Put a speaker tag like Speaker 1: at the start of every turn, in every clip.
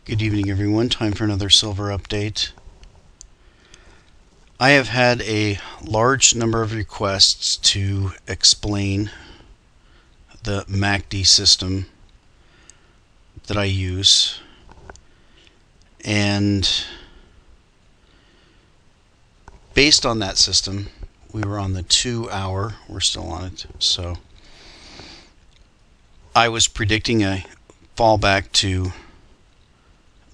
Speaker 1: Good evening, everyone. Time for another silver update. I have had a large number of requests to explain the MACD system that I use, and based on that system, we were on the 2 hour, we're still on it, so I was predicting a fallback to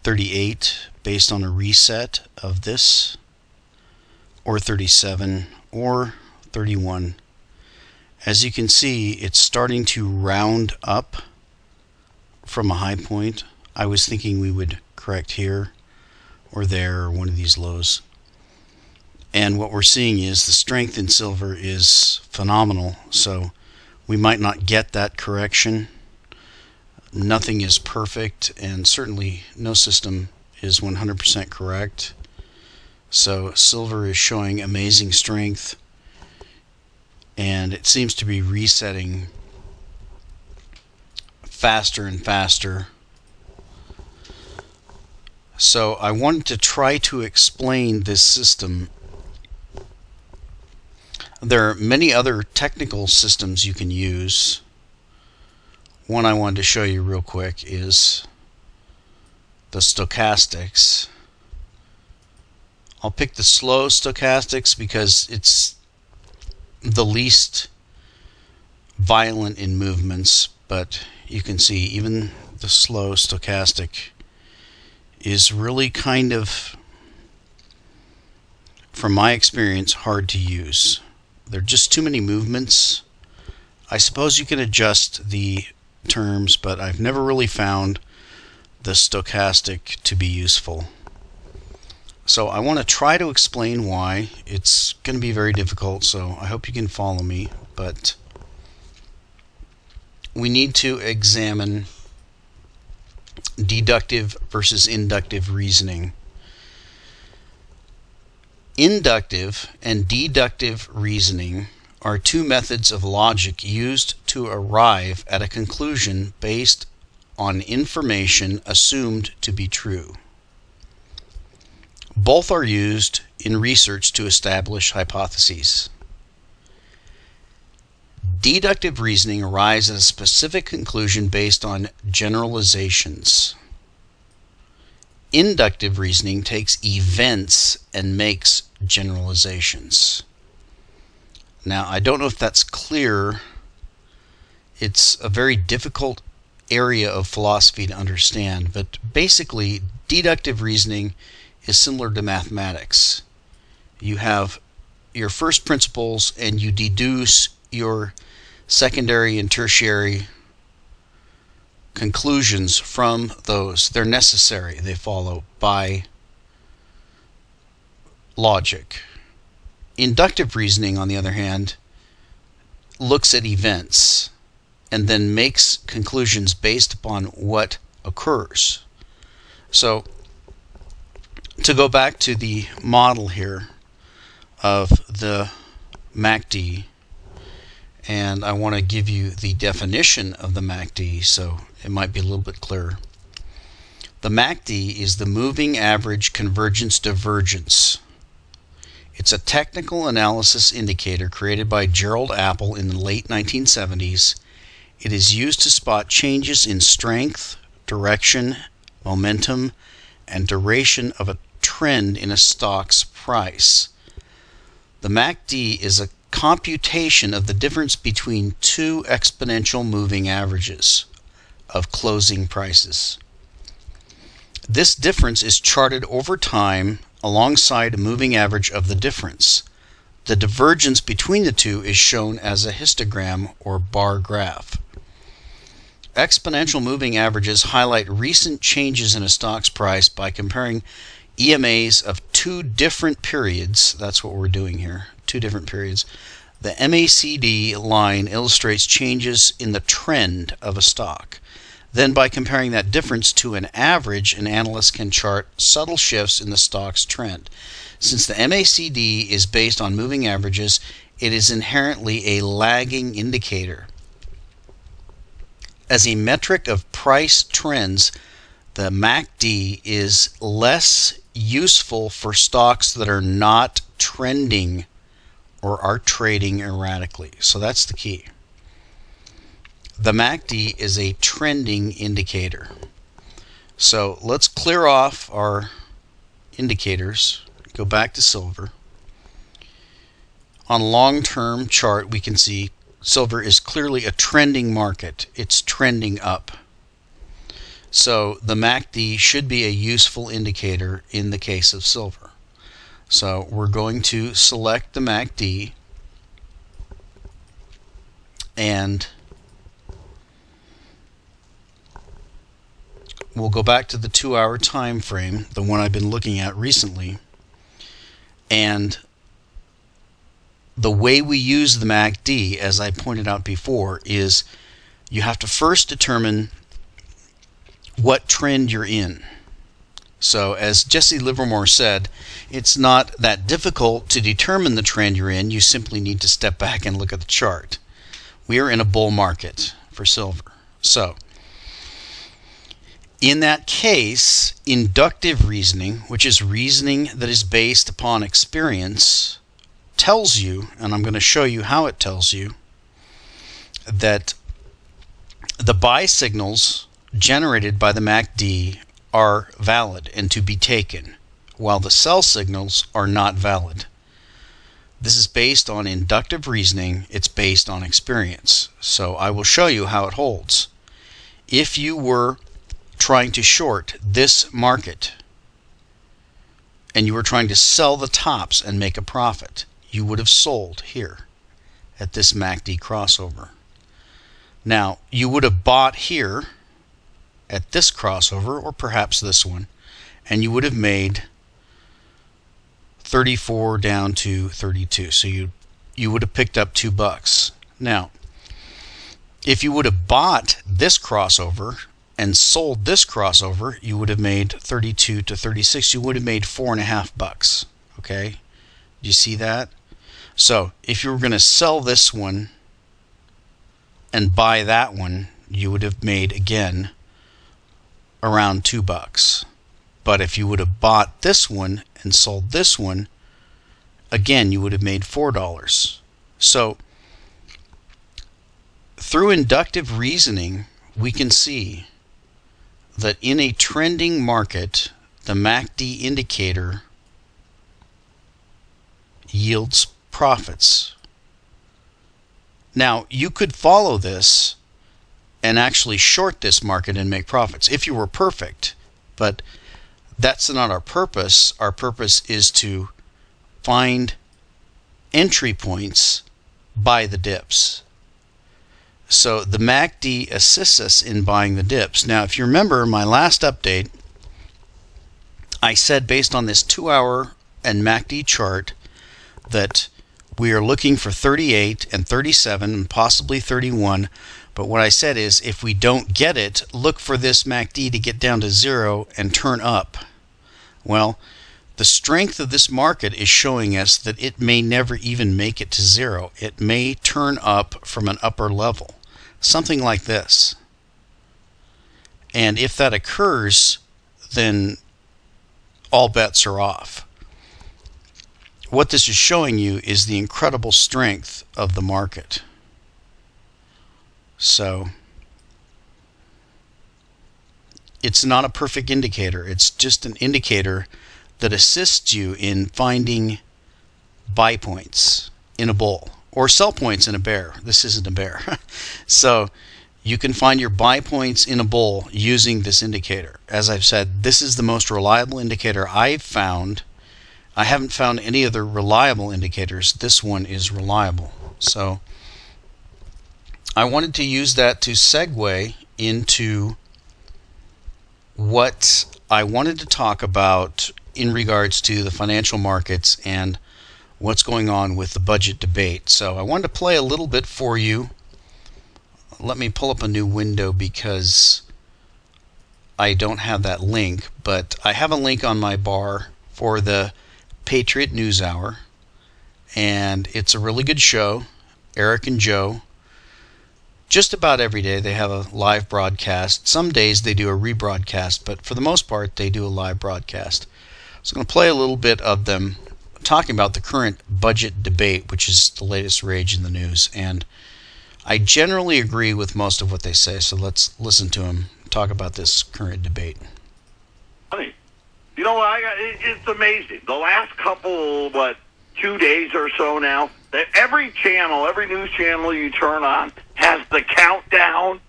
Speaker 1: 38 based on a reset of this, or 37 or 31. As you can see, it's starting to round up from a high point. I was thinking we would correct here or there or one of these lows. And what we're seeing is the strength in silver is phenomenal, so we might not get that correction. Nothing is perfect, and certainly no system is 100% correct. So silver is showing amazing strength, and it seems to be resetting faster and faster. So I wanted to try to explain this system. There are many other technical systems you can use. One I wanted to show you real quick is the stochastics. I'll pick the slow stochastics because it's the least violent in movements, but you can see even the slow stochastic is really kind of, from my experience, hard to use. There are just too many movements. I suppose you can adjust the terms, but I've never really found the stochastic to be useful. So I want to try to explain why. It's going to be very difficult, so I hope you can follow me, but we need to examine deductive versus inductive reasoning. Inductive and deductive reasoning are two methods of logic used to arrive at a conclusion based on information assumed to be true. Both are used in research to establish hypotheses. Deductive reasoning arrives at a specific conclusion based on generalizations. Inductive reasoning takes events and makes generalizations. Now, I don't know if that's clear. It's a very difficult area of philosophy to understand, but basically, deductive reasoning is similar to mathematics. You have your first principles and you deduce your secondary and tertiary conclusions from those. They're necessary. They follow by logic. Inductive reasoning, on the other hand, looks at events and then makes conclusions based upon what occurs. So, to go back to the model here of the MACD, and I want to give you the definition of the MACD so it might be a little bit clearer. The MACD is the moving average convergence divergence. It's a technical analysis indicator created by Gerald Apple in the late 1970s. It is used to spot changes in strength, direction, momentum, and duration of a trend in a stock's price. The MACD is a computation of the difference between two exponential moving averages of closing prices. This difference is charted over time alongside a moving average of the difference. The divergence between the two is shown as a histogram or bar graph. Exponential moving averages highlight recent changes in a stock's price by comparing EMAs of two different periods. That's what we're doing here, two different periods. The MACD line illustrates changes in the trend of a stock. Then by comparing that difference to an average, an analyst can chart subtle shifts in the stock's trend. Since the MACD is based on moving averages, it is inherently a lagging indicator. As a metric of price trends, The MACD is less useful for stocks that are not trending or are trading erratically. So that's the key. The MACD is a trending indicator. So let's clear off our indicators. Go back to silver. On long-term chart, we can see silver is clearly a trending market. It's trending up. So the MACD should be a useful indicator in the case of silver. So we're going to select the MACD, and we'll go back to the 2-hour time frame, the one I've been looking at recently. And the way we use the MACD, as I pointed out before, is you have to first determine what trend you're in. So as Jesse Livermore said, it's not that difficult to determine the trend you're in. You simply need to step back and look at the chart. We are in a bull market for silver. So in that case, inductive reasoning, which is reasoning that is based upon experience, tells you, and I'm going to show you how it tells you, that the buy signals generated by the MACD are valid and to be taken, while the sell signals are not valid. This is based on inductive reasoning. It's based on experience. So I will show you how it holds. If you were trying to short this market and you were trying to sell the tops and make a profit, you would have sold here at this MACD crossover. Now, you would have bought here at this crossover, or perhaps this one, and you would have made 34 down to 32. So you would have picked up $2. Now, if you would have bought this crossover and sold this crossover, you would have made 32 to 36. You would have made $4.50. Okay, do you see that? So if you were going to sell this one and buy that one, you would have made, again, around $2. But if you would have bought this one and sold this one, again, you would have made $4. So through inductive reasoning, we can see that in a trending market, the MACD indicator yields profits. Now, you could follow this and actually short this market and make profits if you were perfect, but that's not our purpose. Our purpose is to find entry points by the dips. So the MACD assists us in buying the dips. Now, if you remember my last update, I said based on this 2-hour and MACD chart that we are looking for 38 and 37 and possibly 31. But what I said is, if we don't get it, look for this MACD to get down to 0 and turn up. Well, the strength of this market is showing us that it may never even make it to 0. It may turn up from an upper level, something like this. And if that occurs, then all bets are off. What this is showing you is the incredible strength of the market. So it's not a perfect indicator. It's just an indicator that assists you in finding buy points in a bull or sell points in a bear. This isn't a bear. So you can find your buy points in a bull using this indicator. As I've said, this is the most reliable indicator I've found. I haven't found any other reliable indicators. This one is reliable. So I wanted to use that to segue into what I wanted to talk about in regards to the financial markets and what's going on with the budget debate. So I wanted to play a little bit for you. Let me pull up a new window because I don't have that link, but I have a link on my bar for the Patriot News Hour, and it's a really good show. Eric and Joe just about every day they have a live broadcast. Some days they do a rebroadcast, but for the most part they do a live broadcast. So I'm going to play a little bit of them talking about the current budget debate, which is the latest rage in the news. And I generally agree with most of what they say, so let's listen to them talk about this current debate.
Speaker 2: You know, it's amazing. The last couple, 2 days or so now, that every channel, every news channel you turn on has the countdown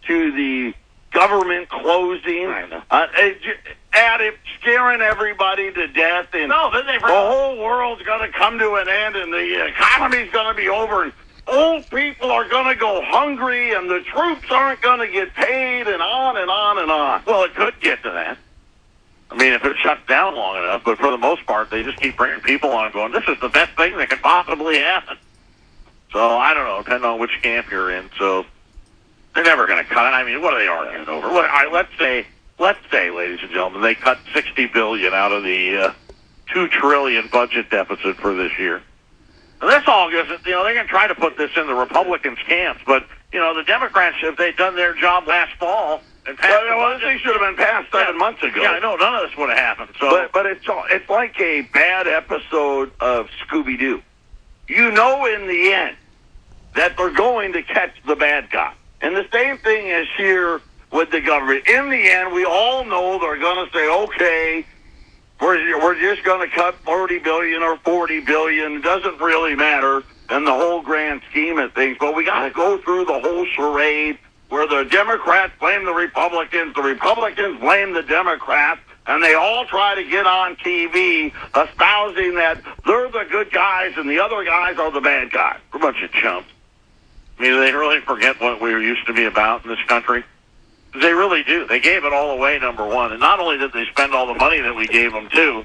Speaker 2: to the government closing. It's scaring everybody to death. And the whole world's going to come to an end, and the economy's going to be over, and old people are going to go hungry, and the troops aren't going to get paid, and on and on and on. Well, it could get to that. I mean, if it shuts down long enough, but for the most part, they just keep bringing people on going, this is the best thing that could possibly happen. So, I don't know, depending on which camp you're in. So, they're never going to cut it. I mean, what are they arguing over? Let's say, ladies and gentlemen, they cut $60 billion out of the $2 trillion budget deficit for this year. And this all goes, they're going to try to put this in the Republicans' camps, but, the Democrats, if they'd done their job last fall, and this thing should have been passed 7 months ago. Yeah, I know, none of this would have happened. So, but it's like a bad episode of Scooby-Doo. You know in the end that they're going to catch the bad guy. And the same thing is here with the government. In the end, we all know they're going to say, okay, we're just going to cut $30 billion or $40 billion. It doesn't really matter in the whole grand scheme of things. But we got to go through the whole charade where the Democrats blame the Republicans blame the Democrats, and they all try to get on TV espousing that they're the good guys and the other guys are the bad guys. We're a bunch of chumps. I mean, do they really forget what we used to be about in this country? They really do. They gave it all away, number one. And not only did they spend all the money that we gave them, too,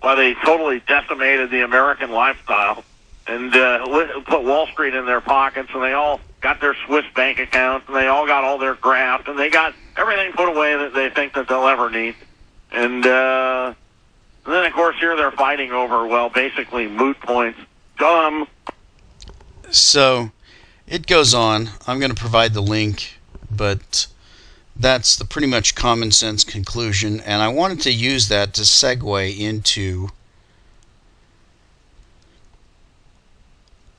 Speaker 2: but they totally decimated the American lifestyle and put Wall Street in their pockets, and they all got their Swiss bank accounts, and they all got all their graft, and they got everything put away that they think that they'll ever need. And then, of course, here they're fighting over, basically moot points. Dumb.
Speaker 1: So it goes on. I'm going to provide the link, but that's the pretty much common sense conclusion, and I wanted to use that to segue into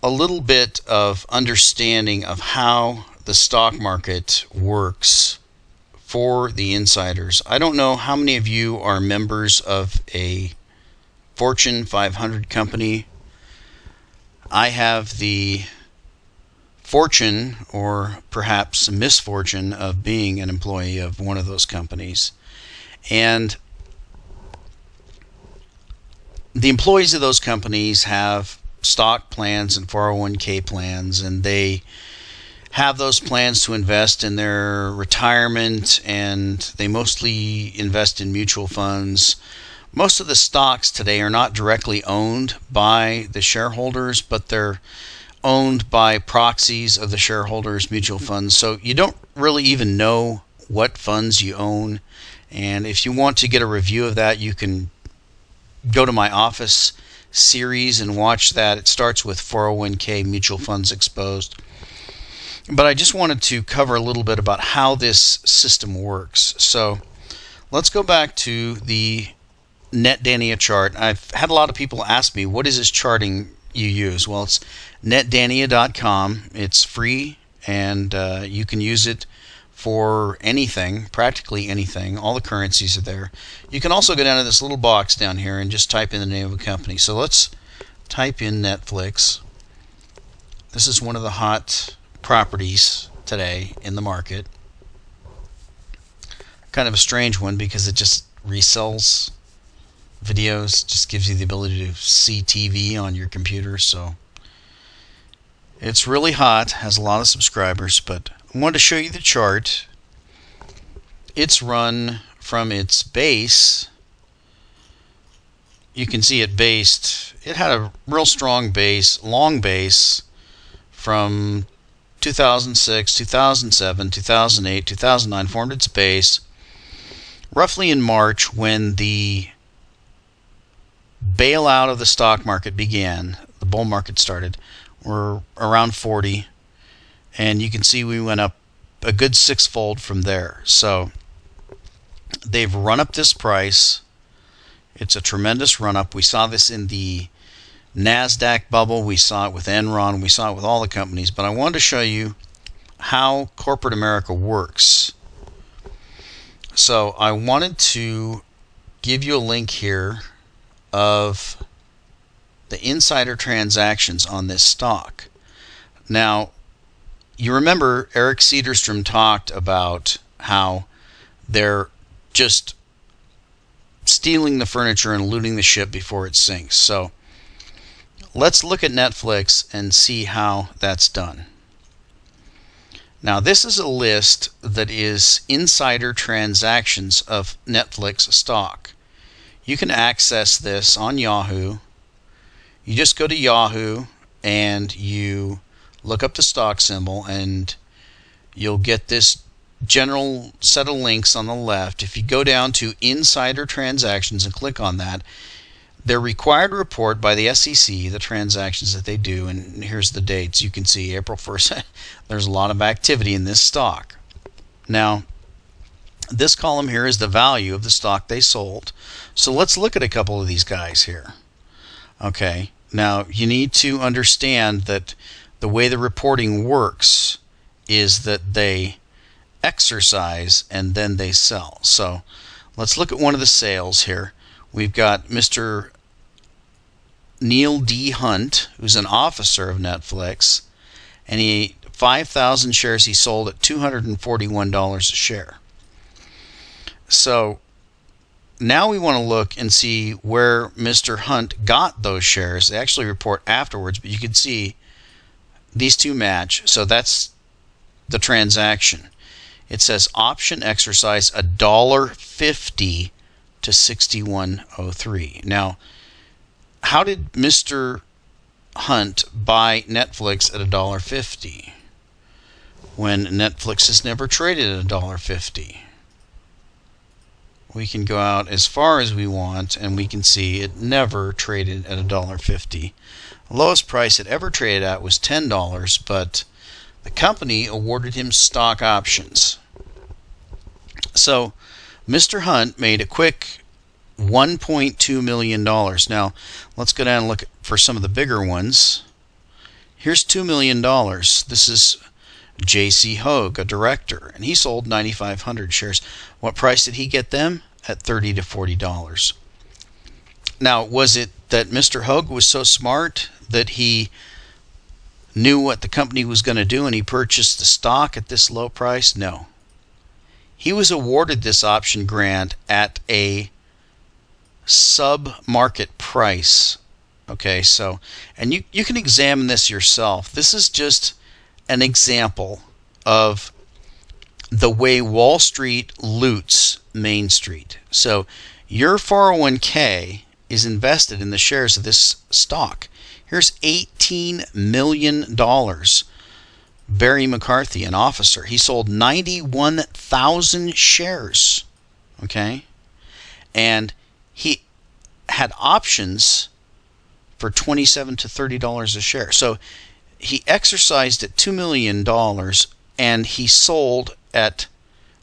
Speaker 1: a little bit of understanding of how the stock market works for the insiders. I don't know how many of you are members of a Fortune 500 company. I have the fortune, or perhaps misfortune, of being an employee of one of those companies. And the employees of those companies have stock plans and 401k plans, and they have those plans to invest in their retirement, and they mostly invest in mutual funds. Most of the stocks today are not directly owned by the shareholders, but they're owned by proxies of the shareholders' mutual funds. So you don't really even know what funds you own. And if you want to get a review of that, you can go to my Office series and watch that. It starts with 401k mutual funds exposed. But I just wanted to cover a little bit about how this system works. So let's go back to the NetDania chart. I've had a lot of people ask me, what is this charting you use? Well, it's netdania.com. It's free, and you can use it for anything, practically anything. All the currencies are there. You can also go down to this little box down here and just type in the name of a company. So let's type in Netflix. This is one of the hot properties today in the market. Kind of a strange one because it just resells videos, just gives you the ability to see TV on your computer. So it's really hot, has a lot of subscribers, but I wanted to show you the chart. It's run from its base. You can see it based. It had a real strong base, long base from 2006, 2007, 2008, 2009, formed its base. Roughly in March, when the bailout of the stock market began, the bull market started, we're around 40. And you can see we went up a good sixfold from there. So they've run up this price. It's a tremendous run up. We saw this in the NASDAQ bubble. We saw it with Enron. We saw it with all the companies. But I wanted to show you how corporate America works. So I wanted to give you a link here of the insider transactions on this stock. Now, you remember Eric Cederstrom talked about how they're just stealing the furniture and looting the ship before it sinks. So let's look at Netflix and see how that's done. Now, this is a list that is insider transactions of Netflix stock. You can access this on Yahoo. You just go to Yahoo and you look up the stock symbol and you'll get this general set of links on the left. If you go down to insider transactions and click on that, they're required to report by the SEC the transactions that they do, and here's the dates. You can see April 1st. There's a lot of activity in this stock. Now, this column here is the value of the stock they sold. So let's look at a couple of these guys here. Okay, now you need to understand that the way the reporting works is that they exercise and then they sell. So let's look at one of the sales here. We've got Mr. Neil D. Hunt, who's an officer of Netflix, and 5,000 shares he sold at $241 a share. So now we want to look and see where Mr. Hunt got those shares. They actually report afterwards, but you can see these two match. So that's the transaction. It says option exercise $1.50 to 61.03. Now, how did Mr. Hunt buy Netflix at $1.50 when Netflix has never traded at $1.50? We can go out as far as we want and we can see it never traded at $1.50. The lowest price it ever traded at was $10, but the company awarded him stock options. So Mr. Hunt made a quick $1.2 million. Now, let's go down and look for some of the bigger ones. Here's $2 million. This is J.C. Hogue, a director, and he sold 9,500 shares. What price did he get them? At $30 to $40. Now, was it that Mr. Hogue was so smart that he knew what the company was going to do and he purchased the stock at this low price? No. He was awarded this option grant at a sub-market price. Okay, so, and you can examine this yourself. This is just an example of the way Wall Street loots Main Street. So your 401k is invested in the shares of this stock. Here's $18 million. Barry McCarthy, an officer, he sold 91,000 shares. Okay? And he had options for $27 to $30 a share. So he exercised at $2 million and he sold at,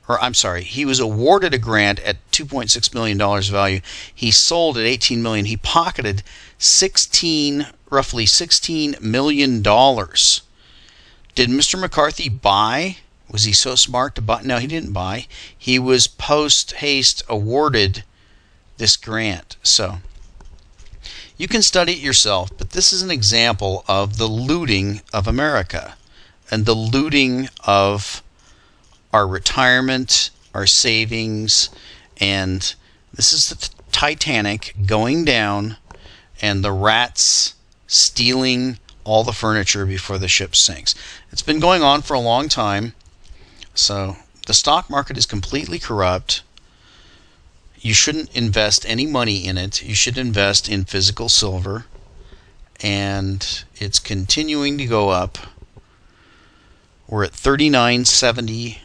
Speaker 1: or I'm sorry, he was awarded a grant at $2.6 million value. He sold at $18 million. He pocketed roughly $16 million. Did Mr. McCarthy buy? Was he so smart to buy? No, he didn't buy. He was post-haste awarded this grant. So you can study it yourself, but this is an example of the looting of America and the looting of our retirement, our savings, and this is the Titanic going down and the rats stealing all the furniture before the ship sinks. It's been going on for a long time. So the stock market is completely corrupt. You shouldn't invest any money in it. You should invest in physical silver. And it's continuing to go up. We're at 39.70.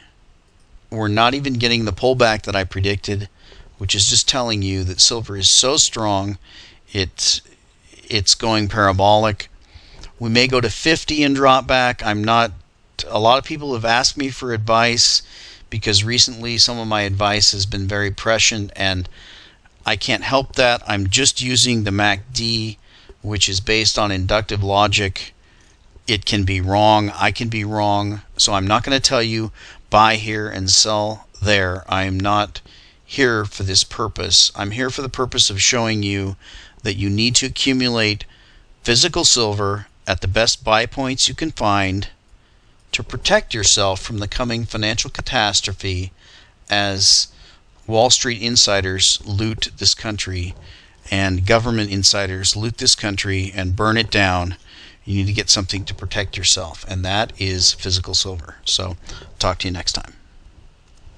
Speaker 1: We're not even getting the pullback that I predicted, which is just telling you that silver is so strong, it's going parabolic. We may go to 50 and drop back. I'm not A lot of people have asked me for advice because recently some of my advice has been very prescient, and I can't help that. I'm just using the MACD, which is based on inductive logic. It can be wrong. I can be wrong. So I'm not going to tell you buy here and sell there. I'm not here for this purpose. I'm here for the purpose of showing you that you need to accumulate physical silver at the best buy points you can find to protect yourself from the coming financial catastrophe as Wall Street insiders loot this country and government insiders loot this country and burn it down. You need to get something to protect yourself, and that is physical silver. So, talk to you next time.